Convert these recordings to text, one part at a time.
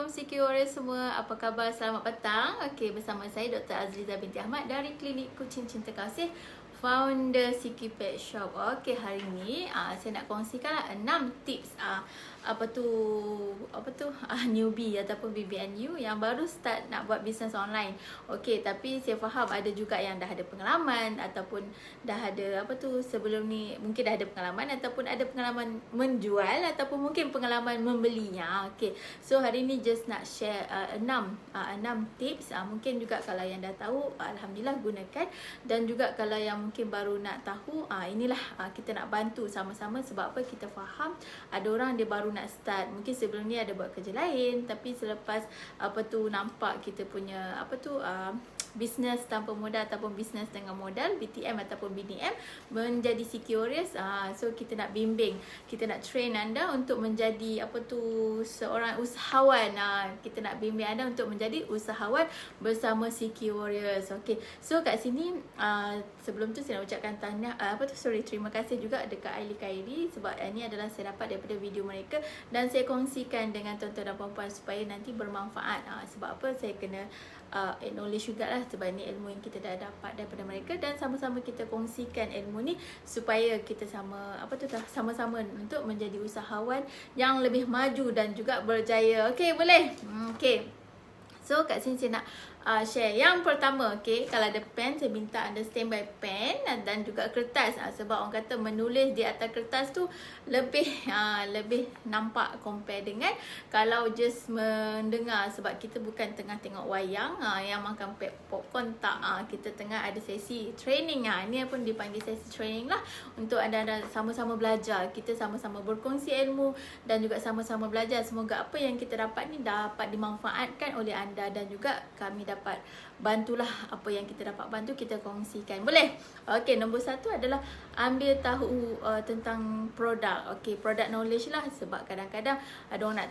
CQ Warriors semua, apa khabar? Selamat petang. Okey, bersama saya Dr. Azliza binti Ahmad dari Klinik Kucing Cinta Kasih, founder CQ Pet Shop. Okey, hari ni saya nak kongsikan 6 tips newbie ataupun BBNU yang baru start nak buat bisnes online. Okey, tapi saya faham ada juga yang dah ada pengalaman ataupun dah ada sebelum ni mungkin dah ada pengalaman ataupun ada pengalaman menjual ataupun mungkin pengalaman membelinya. Okey. So hari ni just nak share 6 tips. Mungkin juga kalau yang dah tahu, alhamdulillah gunakan, dan juga kalau yang mungkin baru nak tahu, inilah kita nak bantu sama-sama. Sebab apa? Kita faham ada orang dia baru nak start, mungkin sebelum ni ada buat kerja lain, tapi selepas nampak kita punya bisnes tanpa modal ataupun bisnes dengan modal, BTM ataupun BDM, menjadi CQ Warriors. So kita nak bimbing, kita nak train anda untuk menjadi seorang usahawan. Kita nak bimbing anda untuk menjadi usahawan bersama CQ Warriors. Okay, so kat sini sebelum tu saya nak ucapkan terima kasih juga dekat Aili Khairi, sebab ini adalah saya dapat daripada video mereka dan saya kongsikan dengan tuan-tuan dan puan-puan supaya nanti bermanfaat. Sebab apa? Saya kena acknowledge jugalah sebab ni ilmu yang kita dah dapat daripada mereka, dan sama-sama kita kongsikan ilmu ni supaya kita sama-sama untuk menjadi usahawan yang lebih maju dan juga berjaya. Okey, boleh? Okey. So kat sini saya nak share yang pertama. Okay, kalau ada pen, saya minta anda standby pen dan juga kertas. Sebab orang kata menulis di atas kertas tu lebih nampak compare dengan kalau just mendengar. Sebab kita bukan tengah tengok wayang yang makan popcorn, tak. Kita tengah ada sesi training. Ini pun dipanggil sesi training lah, untuk anda sama-sama belajar. Kita sama-sama berkongsi ilmu dan juga sama-sama belajar. Semoga apa yang kita dapat ni dapat dimanfaatkan oleh anda, dan juga kami dapat bantulah apa yang kita dapat bantu, kita kongsikan. Boleh? Okey, nombor 1 adalah ambil tahu tentang produk. Okey, product knowledge lah. Sebab kadang-kadang ada orang nak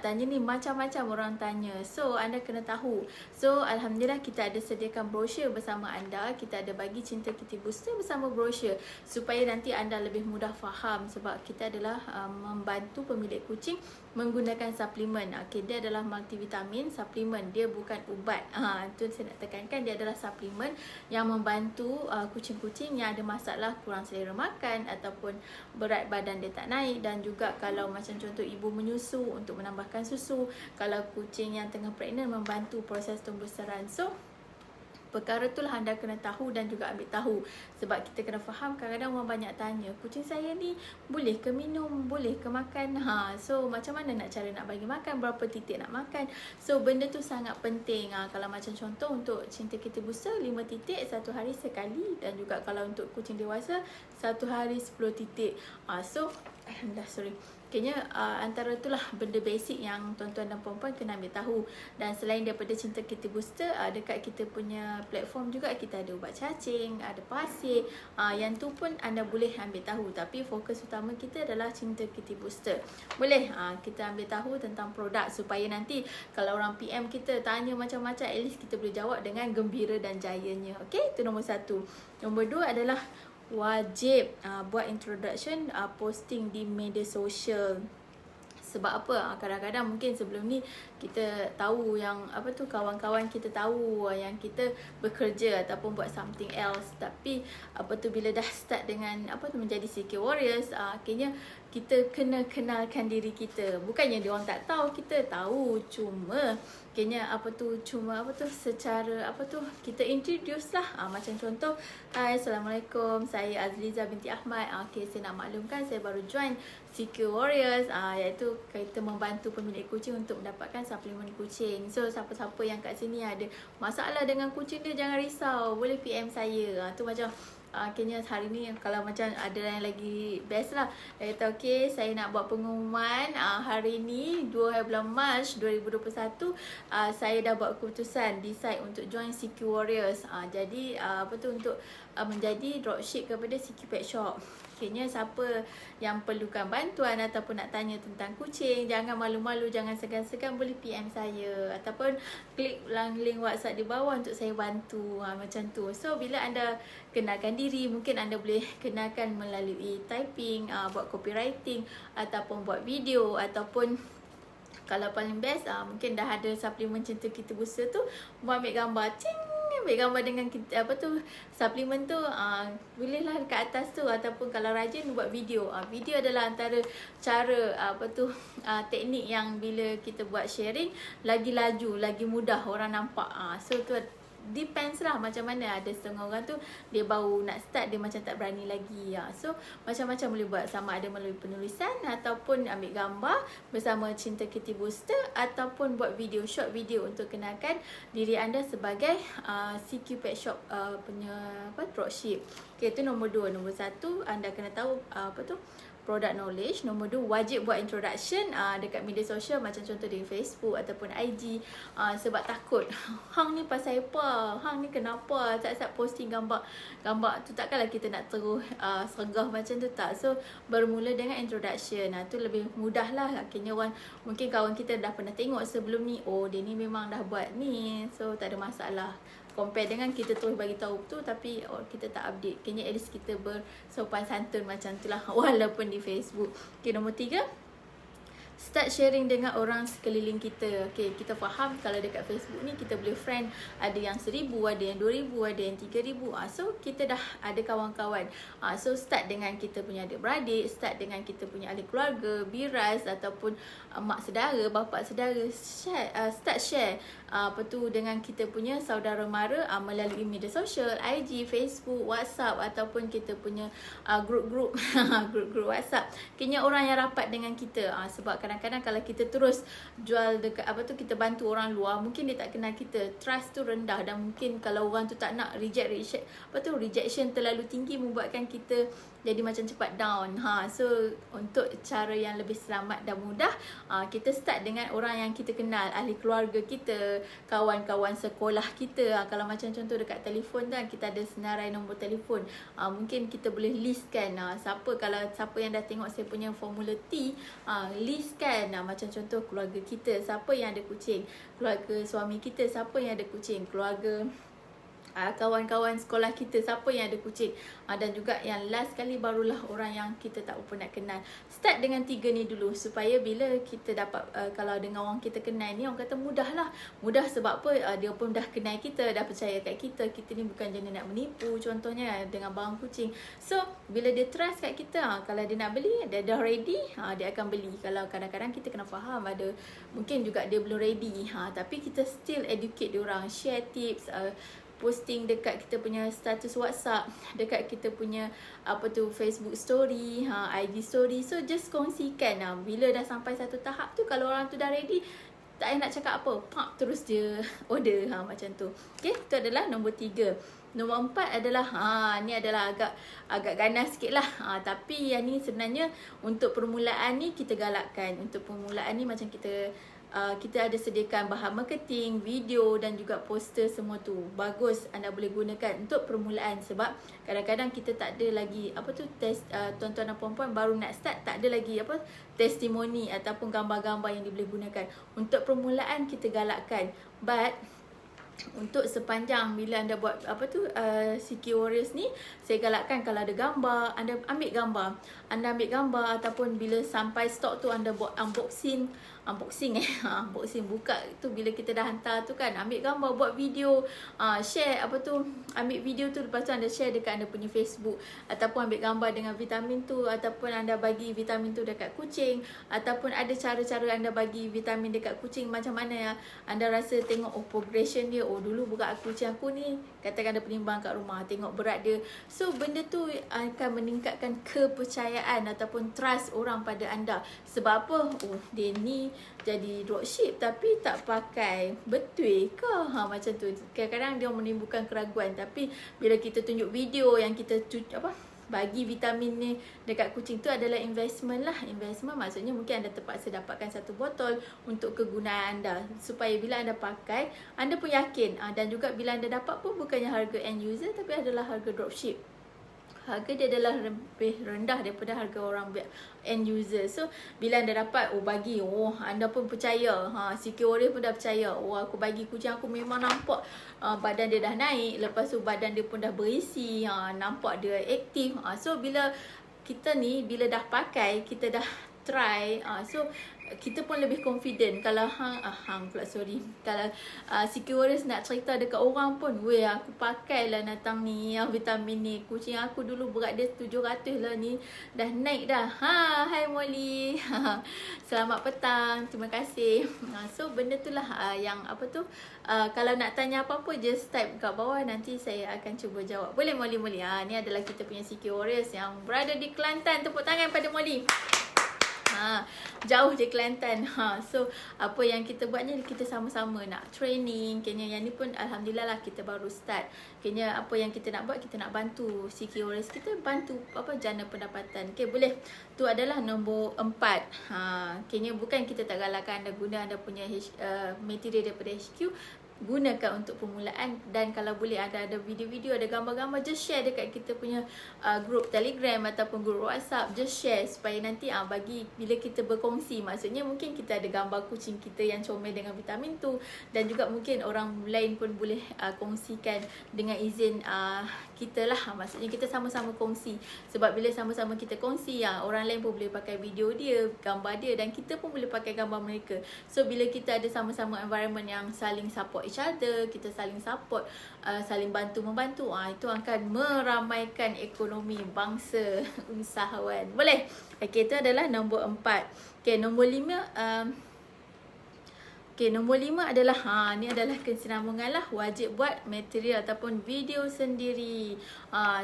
tanya ni, macam-macam orang tanya. So anda kena tahu. So alhamdulillah kita ada sediakan brosur bersama anda. Kita ada bagi Cinta Kitty Booster bersama brosur supaya nanti anda lebih mudah faham. Sebab kita adalah membantu pemilik kucing menggunakan suplemen. Okey, dia adalah multivitamin suplemen. Dia bukan ubat. Itu saya nak tekankan, dia adalah suplemen yang membantu kucing-kucing yang ada masalah kurang selera makan ataupun berat badan dia tak naik, dan juga kalau macam contoh ibu menyusu untuk menambahkan susu, kalau kucing yang tengah pregnant membantu proses tumbuh seran. So perkara itulah anda kena tahu dan juga ambil tahu. Sebab kita kena faham, kadang-kadang orang banyak tanya, kucing saya ni boleh ke minum, boleh ke makan? So macam mana cara nak bagi makan, berapa titik nak makan? So benda tu sangat penting. Kalau macam contoh untuk Cinta Kitty Booster 5 titik 1 hari sekali, dan juga kalau untuk kucing dewasa 1 hari 10 titik. So alhamdulillah, kayaknya antara itulah benda basic yang tuan-tuan dan puan-puan kena ambil tahu. Dan selain daripada Cinta Kitty Booster, dekat kita punya platform juga kita ada ubat cacing, ada pasir. Yang tu pun anda boleh ambil tahu, tapi fokus utama kita adalah Cinta Kitty Booster. Boleh kita ambil tahu tentang produk supaya nanti kalau orang PM kita tanya macam-macam, at least kita boleh jawab dengan gembira dan jayanya. Okey, itu nombor 1. Nombor 2 adalah wajib buat introduction posting di media sosial. Sebab apa? Kadang-kadang mungkin sebelum ni kita tahu yang kawan-kawan kita tahu yang kita bekerja ataupun buat something else, tapi bila dah start dengan menjadi CQ Warriors, akhirnya kita kena kenalkan diri kita. Bukannya dia orang tak tahu, kita tahu, cuma kayaknya secara kita introduce lah. Macam contoh, hai, Assalamualaikum, saya Azliza binti Ahmad. Okay, saya nak maklumkan saya baru join CQ Warriors, iaitu kita membantu pemilik kucing untuk mendapatkan suplemen kucing. So siapa-siapa yang kat sini ada masalah dengan kucing dia, jangan risau, boleh PM saya. Tu macam kayaknya hari ni kalau macam ada yang lagi best lah, dia kata okay, saya nak buat pengumuman hari ni 2 bulan Mac 2021, saya dah buat keputusan decide untuk join CQ Warriors. Jadi untuk menjadi dropship kepada CQ Pet Shop. Kayaknya siapa yang perlukan bantuan ataupun nak tanya tentang kucing, jangan malu-malu, jangan segan-segan, boleh PM saya ataupun klik link WhatsApp di bawah untuk saya bantu. Macam tu. So bila anda kenalkan diri, mungkin anda boleh kenalkan melalui typing, buat copywriting ataupun buat video ataupun Kalau paling best mungkin dah ada suplemen Cinta Kita Booster tu, buat ambil gambar, ambil gambar dengan kita, apa tu, suplemen tu, bolehlah dekat atas tu. Ataupun kalau rajin buat video. Video adalah antara cara apa tu, teknik yang bila kita buat sharing lagi laju, lagi mudah orang nampak. So tu depends lah macam mana. Ada setengah orang tu dia baru nak start, dia macam tak berani lagi. So macam-macam boleh buat, sama ada melalui penulisan ataupun ambil gambar bersama Cinta Kita Booster, ataupun buat video, short video untuk kenalkan diri anda sebagai CQ Pet Shop punya dropship. Okay, itu nombor 2. Nombor 1, anda kena tahu product knowledge. Nombor 2, wajib buat introduction dekat media sosial, macam contoh di Facebook ataupun IG. Sebab takut, hang ni pasal apa, hang ni kenapa sat-sat posting gambar tu, takkanlah kita nak terus sergah macam tu, tak. So bermula dengan introduction. Tu lebih mudah lah. Akhirnya orang, mungkin kawan kita dah pernah tengok sebelum ni, oh dia ni memang dah buat ni, so tak ada masalah. Compare dengan kita terus bagi tahu tu tapi kita tak update. Kayaknya at least kita bersopan santun macam tu lah walaupun di Facebook. Okay, nombor 3, start sharing dengan orang sekeliling kita. Okay, kita faham kalau dekat Facebook ni kita boleh friend, ada yang 1,000, ada yang 2,000, ada yang 3,000. So kita dah ada kawan-kawan. So start dengan kita punya adik-beradik, start dengan kita punya ahli keluarga, biras ataupun mak saudara, bapa saudara. Start share dengan kita punya saudara mara melalui media sosial, IG, Facebook, WhatsApp, ataupun kita punya grup-grup grup-grup WhatsApp. Kayaknya orang yang rapat dengan kita. Sebab kadang-kadang kalau kita terus jual dekat kita bantu orang luar, mungkin dia tak kenal kita, trust tu rendah, dan mungkin kalau orang tu tak nak rejection terlalu tinggi, membuatkan kita jadi macam cepat down. So untuk cara yang lebih selamat dan mudah, kita start dengan orang yang kita kenal, ahli keluarga kita, kawan-kawan sekolah kita. Kalau macam contoh dekat telefon kan, kita ada senarai nombor telefon. Mungkin kita boleh listkan siapa yang dah tengok saya punya formula T, listkan macam contoh keluarga kita, siapa yang ada kucing, keluarga suami kita, siapa yang ada kucing, keluarga kawan-kawan sekolah kita, siapa yang ada kucing, dan juga yang last kali barulah orang yang kita tak apa nak kenal. Start dengan 3 ni dulu, supaya bila kita dapat kalau dengan orang kita kenal ni, orang kata mudah sebab apa, dia pun dah kenal kita, dah percaya kat kita ni bukan jenis nak menipu contohnya dengan barang kucing. So bila dia trust kat kita, kalau dia nak beli, dia dah ready, dia akan beli. Kalau kadang-kadang kita kena faham, ada mungkin juga dia belum ready, tapi kita still educate dia orang, share tips, posting dekat kita punya status WhatsApp, dekat kita punya Facebook story, IG story. So just kongsikan. Bila dah sampai satu tahap tu, kalau orang tu dah ready, tak payah nak cakap apa, terus dia order macam tu. Okay, tu adalah nombor 3. Nombor 4 adalah ni adalah agak ganas sikit lah, tapi yang ni sebenarnya untuk permulaan ni kita galakkan. Untuk permulaan ni macam kita ada sediakan bahan marketing, video dan juga poster, semua tu bagus, anda boleh gunakan untuk permulaan. Sebab kadang-kadang kita tak ada lagi tuan-tuan dan puan-puan baru nak start, tak ada lagi testimoni ataupun gambar-gambar yang boleh gunakan. Untuk permulaan kita galakkan, but untuk sepanjang bila anda buat CQ Warriors ni, saya galakkan kalau ada gambar, anda ambil gambar, ataupun bila sampai stok tu anda buat unboxing buka tu, bila kita dah hantar tu kan, ambil gambar, buat video, share ambil video tu, lepas tu anda share dekat anda punya Facebook, ataupun ambil gambar dengan vitamin tu, ataupun anda bagi vitamin tu dekat kucing, ataupun ada cara-cara anda bagi vitamin dekat kucing macam mana anda rasa, tengok progression dia. Dulu buka kucing aku ni, katakan ada penimbang kat rumah, tengok berat dia. So benda tu akan meningkatkan kepercayaan ataupun trust orang pada anda. Sebab apa? Dia ni jadi dropship tapi tak pakai, betul ke? Macam tu. Kadang-kadang dia menimbulkan keraguan. Tapi bila kita tunjuk video yang kita bagi vitamin ni dekat kucing, tu adalah investment lah. Investment maksudnya mungkin anda terpaksa dapatkan satu botol untuk kegunaan anda, supaya bila anda pakai, anda pun yakin. Dan juga bila anda dapat pun bukannya harga end user, tapi adalah harga dropship. Harga dia adalah lebih rendah daripada harga orang end user. So bila anda dapat, anda pun percaya, CQ Warrior pun dah percaya, aku bagi kucing aku memang nampak badan dia dah naik, lepas tu badan dia pun dah berisi, nampak dia aktif. So bila kita ni, bila dah pakai, kita dah try, so kita pun lebih confident. Kalau hang pula sorry, kalau CQ Warriors nak cerita dekat orang pun, weh aku pakailah datang ni vitamin ni, kucing aku dulu berat dia 700 lah ni dah naik dah. Hai Molly. Selamat petang, terima kasih. So benda tu lah yang apa tu, kalau nak tanya apa-apa just type kat bawah, nanti saya akan cuba jawab. Boleh Molly? Ni adalah kita punya CQ Warriors yang berada di Kelantan. Tepuk tangan pada Molly. Jauh je Kelantan. So apa yang kita buat ni, kita sama-sama nak training. Kena yang ni pun alhamdulillah lah kita baru start. Kena apa yang kita nak buat, kita nak bantu CQ Warriors, kita bantu jana pendapatan. Okay, boleh. Tu adalah nombor 4. Kena bukan kita tak galakkan anda guna anda punya material daripada HQ, gunakan untuk permulaan. Dan kalau boleh ada video-video, ada gambar-gambar, just share dekat kita punya group Telegram ataupun group WhatsApp. Just share supaya nanti bagi bila kita berkongsi, maksudnya mungkin kita ada gambar kucing kita yang comel dengan vitamin tu, dan juga mungkin orang lain pun boleh kongsikan dengan izin kita lah. Maksudnya kita sama-sama kongsi, sebab bila sama-sama kita kongsi, orang lain pun boleh pakai video dia, gambar dia, dan kita pun boleh pakai gambar mereka. So bila kita ada sama-sama environment yang saling support each other, kita saling support, saling bantu-membantu, itu akan meramaikan ekonomi bangsa usahawan. Boleh? Okay, itu adalah nombor 4. Okay, nombor 5 nombor 5 adalah ni adalah kesinambungan lah, wajib buat material ataupun video sendiri.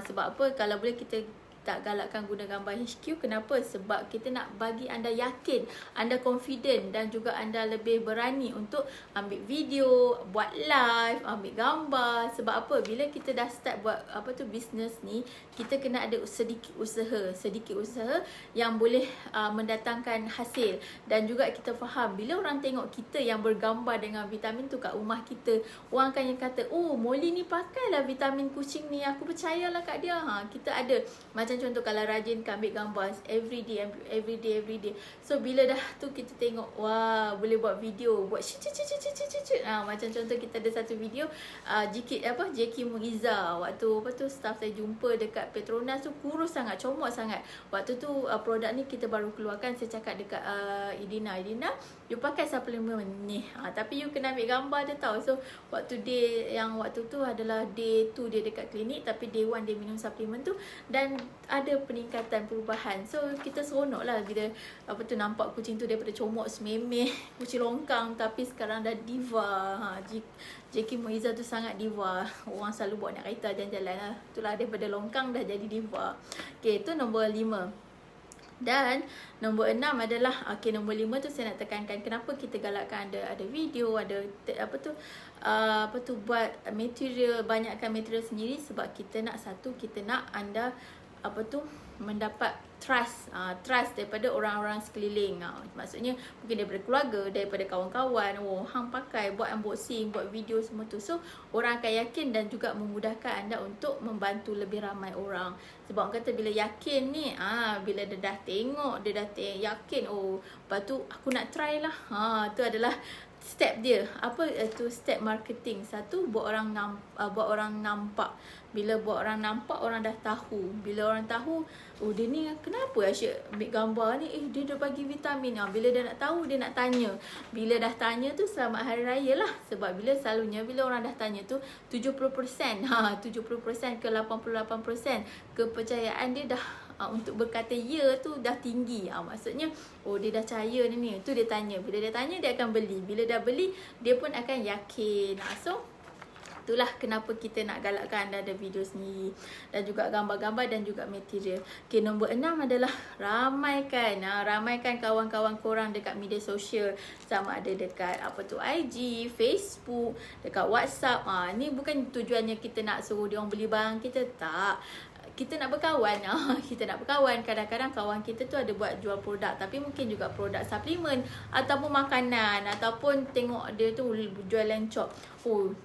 Sebab apa? Kalau boleh kita tak galakkan guna gambar HQ. Kenapa? Sebab kita nak bagi anda yakin, anda confident, dan juga anda lebih berani untuk ambil video, buat live, ambil gambar. Sebab apa? Bila kita dah start buat business ni, kita kena ada sedikit usaha yang boleh mendatangkan hasil. Dan juga kita faham, bila orang tengok kita yang bergambar dengan vitamin tu kat rumah kita, orang akan yang kata, oh Molly ni pakailah vitamin kucing ni, aku percayalah kat dia. Kita ada macam contoh, kalau rajin ambil gambar every day. So bila dah tu kita tengok, wah boleh buat video, buat macam contoh kita ada satu video Jackie Muiza, waktu staff saya jumpa dekat Petronas tu, kurus sangat, comot sangat. Waktu tu produk ni kita baru keluarkan. Saya cakap dekat Idina, you pakai suplemen ni, tapi you kena ambil gambar dia tahu. So waktu tu adalah day 2 dia dekat klinik, tapi day 1 dia minum suplemen tu, dan ada peningkatan perubahan. So kita seronok lah bila nampak kucing tu daripada comot sememeh, kucing longkang, tapi sekarang dah diva. Jackie Muiza tu sangat diva. Orang selalu bawa nak kereta jalan-jalan lah. Itulah, daripada longkang dah jadi diva. Okay, itu nombor 5. Dan nombor 6 adalah nombor 5 tu saya nak tekankan kenapa kita galakkan ada video, ada buat material, banyakkan material sendiri. Sebab kita nak anda mendapat trust daripada orang-orang sekeliling. Maksudnya mungkin daripada keluarga, daripada kawan-kawan, hang pakai, buat unboxing, buat video semua tu. So orang akan yakin dan juga memudahkan anda untuk membantu lebih ramai orang. Sebab orang kata bila yakin ni, bila dia dah tengok, dia dah yakin, lepas tu aku nak try lah. Tu adalah step dia. Apa tu step marketing? Satu, buat orang nampak. Bila buat orang nampak, orang dah tahu. Bila orang tahu, dia ni kenapa asyik ambil gambar ni, dia dah bagi vitamin. Bila dia nak tahu, dia nak tanya. Bila dah tanya tu, selamat hari raya lah. Sebab selalunya bila orang dah tanya tu 70% ke 88% kepercayaan dia dah untuk berkata ya tu dah tinggi. Maksudnya dia dah percaya ni. Tu dia tanya. Bila dia tanya, dia akan beli. Bila dah beli, dia pun akan yakin. So itulah kenapa kita nak galakkan anda ada video sendiri, dan juga gambar-gambar, dan juga material. Okay, nombor 6 adalah ramaikan kawan-kawan korang dekat media sosial. Sama ada dekat IG, Facebook, dekat WhatsApp. Ni bukan tujuannya kita nak suruh dia orang beli barang kita, tak. Kita nak berkawan. Kadang-kadang kawan kita tu ada buat jual produk, tapi mungkin juga produk suplemen ataupun makanan, ataupun tengok dia tu jual lamb chop.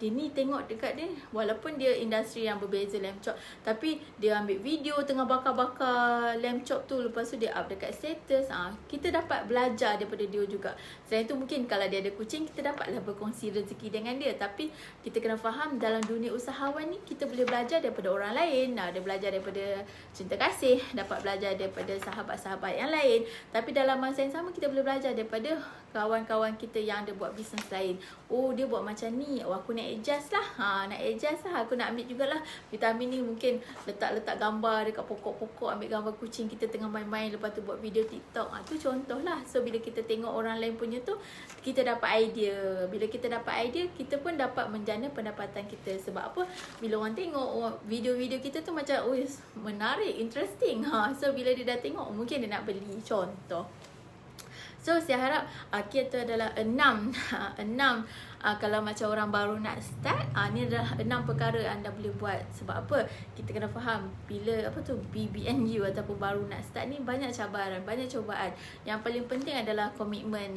Dia ni tengok dekat dia, walaupun dia industri yang berbeza lamb chop, tapi dia ambil video tengah bakar-bakar lamb chop tu, lepas tu dia up dekat status. Kita dapat belajar daripada dia juga. Selain tu mungkin kalau dia ada kucing, kita dapatlah berkongsi rezeki dengan dia. Tapi kita kena faham, dalam dunia usahawan ni kita boleh belajar daripada orang lain. Dia belajar daripada daripada cinta kasih, dapat belajar daripada sahabat-sahabat yang lain. Tapi dalam masa yang sama kita boleh belajar daripada kawan-kawan kita yang ada buat bisnes lain. Oh, dia buat macam ni, oh aku nak adjust lah. Nak adjust lah, aku nak ambil jugalah vitamin ni. Mungkin letak gambar dekat pokok-pokok, ambil gambar kucing kita tengah main-main, lepas tu buat video TikTok. Tu contoh lah. So bila kita tengok orang lain punya tu, kita dapat idea. Bila kita dapat idea, kita pun dapat menjana pendapatan kita. Sebab apa? Bila orang tengok video-video kita tu macam, oh menarik, interesting. So bila dia dah tengok, mungkin dia nak beli. Contoh. So saya harap kita adalah 6 kalau macam orang baru nak start, ni adalah 6 perkara anda boleh buat. Sebab apa? Kita kena faham bila BBNU ataupun baru nak start ni banyak cabaran, banyak cubaan. Yang paling penting adalah komitmen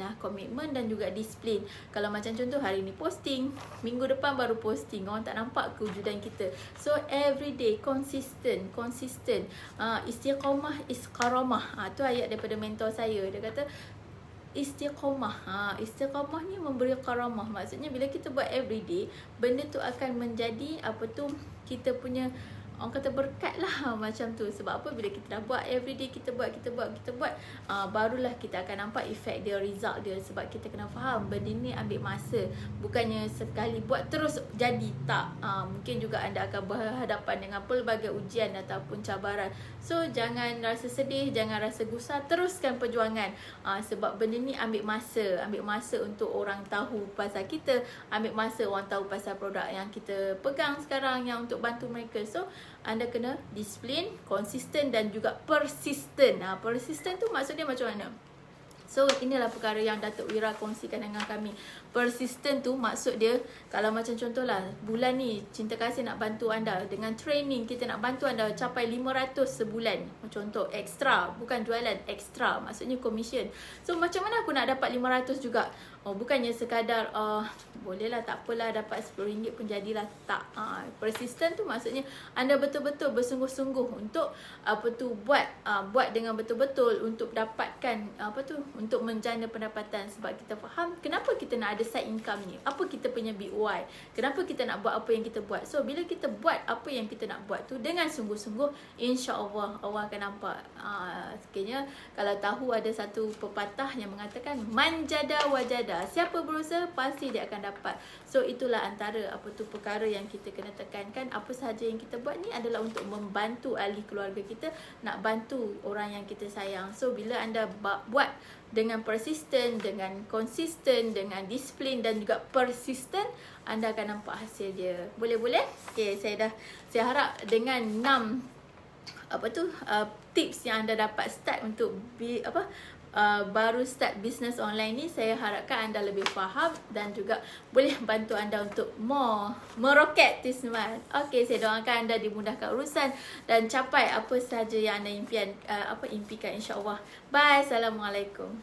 dan juga disiplin. Kalau macam contoh hari ni posting, minggu depan baru posting, orang tak nampak kewujudan kita. So every day consistent. Istiqamah is karamah. Tu ayat daripada mentor saya. Dia kata istiqamah. Istiqamah ni memberi karamah. Maksudnya bila kita buat everyday, benda tu akan menjadi kita punya, orang kata berkat lah macam tu. Sebab apa? Bila kita dah buat everyday, kita buat, barulah kita akan nampak efek dia, result dia. Sebab kita kena faham benda ni ambil masa. Bukannya sekali buat terus jadi, tak. Mungkin juga anda akan berhadapan dengan pelbagai ujian ataupun cabaran. So jangan rasa sedih, jangan rasa gusar, teruskan perjuangan. Sebab benda ni ambil masa untuk orang tahu pasal kita, ambil masa orang tahu pasal produk yang kita pegang sekarang yang untuk bantu mereka. So anda kena disiplin, konsisten dan juga persisten. Persisten tu maksudnya macam mana? So inilah perkara yang Datuk Wira kongsikan dengan kami. Persisten tu maksud dia, kalau macam contohlah bulan ni Cinta Kasih nak bantu anda dengan training, kita nak bantu anda capai 500 sebulan. Contoh ekstra, bukan jualan, ekstra maksudnya commission. So macam mana aku nak dapat 500 juga? Bukannya sekadar bolehlah, tak apalah, dapat RM10 pun jadilah. Tak. Persisten tu maksudnya anda betul-betul bersungguh-sungguh untuk buat dengan betul-betul untuk dapatkan untuk menjana pendapatan. Sebab kita faham kenapa kita nak ada side income ni, apa kita punya BOI, kenapa kita nak buat apa yang kita buat. So bila kita buat apa yang kita nak buat tu dengan sungguh-sungguh, insya-Allah Allah akan nampak. Sekiranya kalau tahu ada satu pepatah yang mengatakan manjada wajada, siapa berusaha pasti dia akan dapat. So itulah antara perkara yang kita kena tekankan. Apa sahaja yang kita buat ni adalah untuk membantu ahli keluarga kita, nak bantu orang yang kita sayang. So bila anda buat dengan persisten, dengan konsisten, dengan disiplin dan juga persisten, anda akan nampak hasil dia. Boleh? Okay, saya harap dengan 6 tips yang anda dapat start untuk baru start bisnes online ni, saya harapkan anda lebih faham dan juga boleh bantu anda untuk meroket this month. Okay, saya doakan anda dimudahkan urusan dan capai apa sahaja yang anda impikan, insya-Allah. Bye, Assalamualaikum.